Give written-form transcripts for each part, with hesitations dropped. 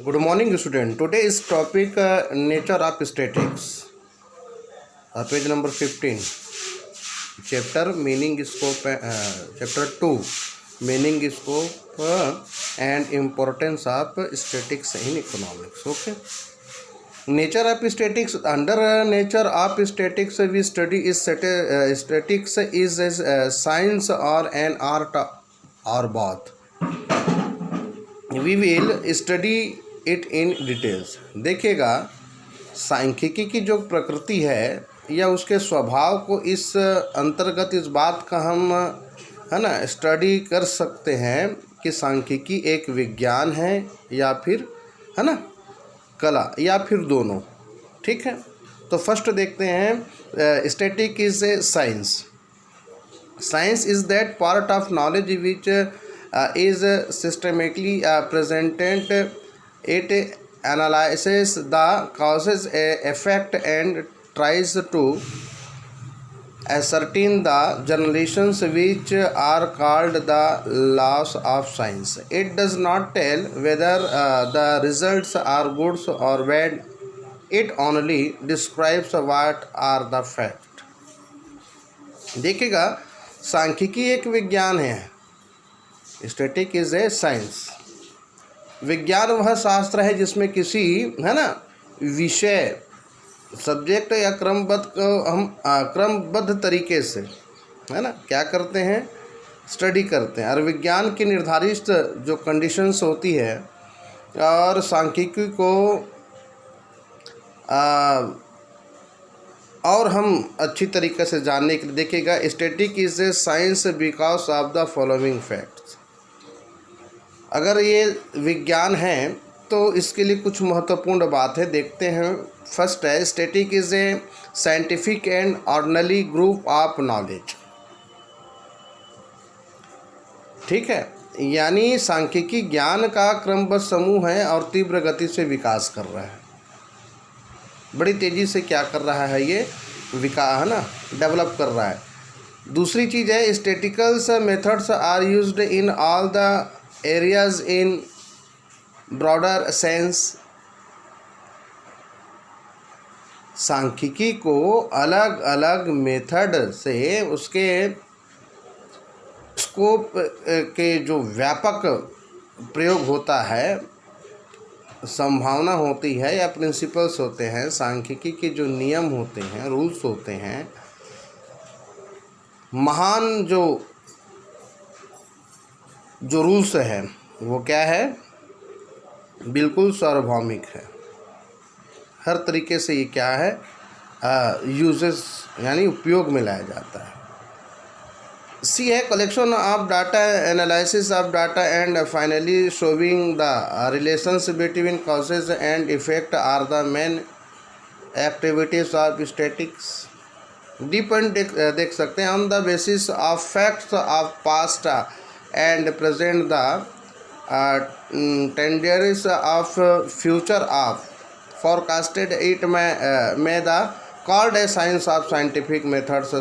Good morning, student. Today is topic nature of statics. Page number 15. Chapter meaning scope. Chapter 2. Meaning scope and importance of statics in economics. Okay. Nature of statics. Under nature of statics, we study is statics is a science or an art or both. We will study it in details. देखिएगा, सांख्यिकी की जो प्रकृति है या उसके स्वभाव को इस अंतर्गत इस बात का हम है ना स्टडी कर सकते हैं कि सांख्यिकी एक विज्ञान है या फिर है ना कला या फिर दोनों। ठीक है, तो फर्स्ट देखते हैं static is a science. Science is that part of knowledge which is systematically presented. It analyzes the causes effect and tries to ascertain the generalizations which are called the laws of science. It does not tell whether the results are good or bad. It only describes what are the facts. देखिएगा, सांख्यिकी एक विज्ञान है। Static is a science. विज्ञान वह शास्त्र है जिसमें किसी है ना विषय सब्जेक्ट या क्रमबद्ध को हम क्रमबद्ध तरीके से है ना क्या करते हैं, स्टडी करते हैं। और विज्ञान की निर्धारित जो कंडीशंस होती है और सांख्यिकी को और हम अच्छी तरीके से जानने के लिए देखिएगा, static is a science because of the following facts. अगर ये विज्ञान है तो इसके लिए कुछ महत्वपूर्ण बात है, देखते हैं। फर्स्ट है, static is a scientific and ordinary group of knowledge. ठीक है, यानी सांख्यिकी ज्ञान का क्रमबद्ध समूह है और तीव्र गति से विकास कर रहा है। बड़ी तेज़ी से क्या कर रहा है, ये विकास है ना डेवलप कर रहा है। दूसरी चीज़ है, statistical methods are used in all the areas in broader sense. सांख्यिकी को अलग अलग मेथड से उसके स्कोप के जो व्यापक प्रयोग होता है, संभावना होती है या प्रिंसिपल्स होते हैं, सांख्यिकी के जो नियम होते हैं, रूल्स होते हैं, महान जो रूल्स है वो क्या है, बिल्कुल सार्वभौमिक है। हर तरीके से ये क्या है, यूजेस यानी उपयोग में लाया जाता है। सी है, collection of data, analysis of data and finally showing the relations between causes and effect are the main activities of statics. Depend देख सकते हैं, on the basis of facts of past and present the tendencies of future of forecasted. It may the called a science of scientific methods.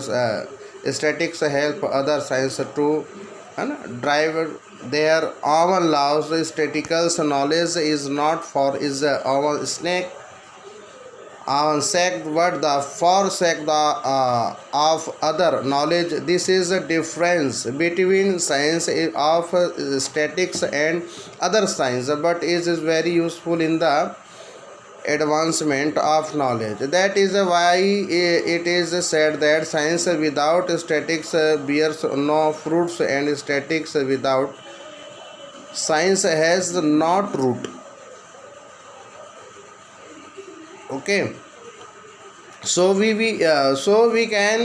Statistics help other science to drive their own laws. Statistical knowledge is not for is our snake on sake but the for sake of other knowledge. This is a difference between science of statistics and other science, but it is very useful in the advancement of knowledge. That is why it is said that science without statistics bears no fruits and statistics without science has not root. Okay, so we can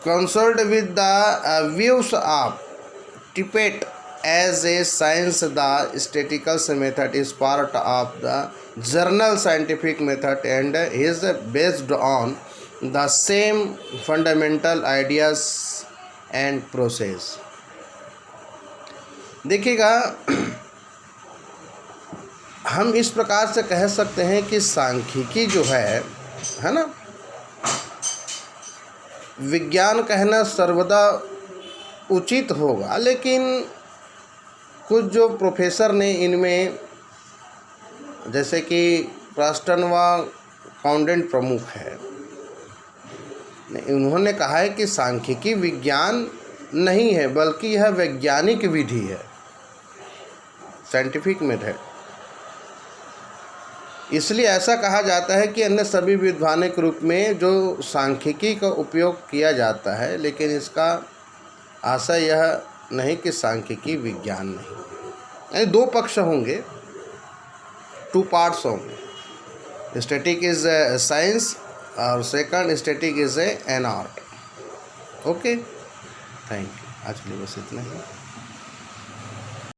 consult with the views of Tippett as a science. The statistical method is part of the general scientific method and is based on the same fundamental ideas and process. देखिएगा, हम इस प्रकार से कह सकते हैं कि सांख्यिकी जो है ना, विज्ञान कहना सर्वदा उचित होगा, लेकिन कुछ जो प्रोफेसर ने इनमें, जैसे कि प्रास्टन व काउंडेंट प्रमुख है, उन्होंने कहा है कि सांख्यिकी विज्ञान नहीं है बल्कि यह वैज्ञानिक विधि है, साइंटिफिक मेथड। इसलिए ऐसा कहा जाता है कि अन्य सभी वैधानिक रूप में जो सांख्यिकी का उपयोग किया जाता है, लेकिन इसका आशय यह नहीं कि सांख्यिकी विज्ञान नहीं। यानी दो पक्ष होंगे, टू पार्ट्स होंगे। स्टैटिक इज साइंस और second static is an art. Okay, thank you. आज के लिए बस इतना ही।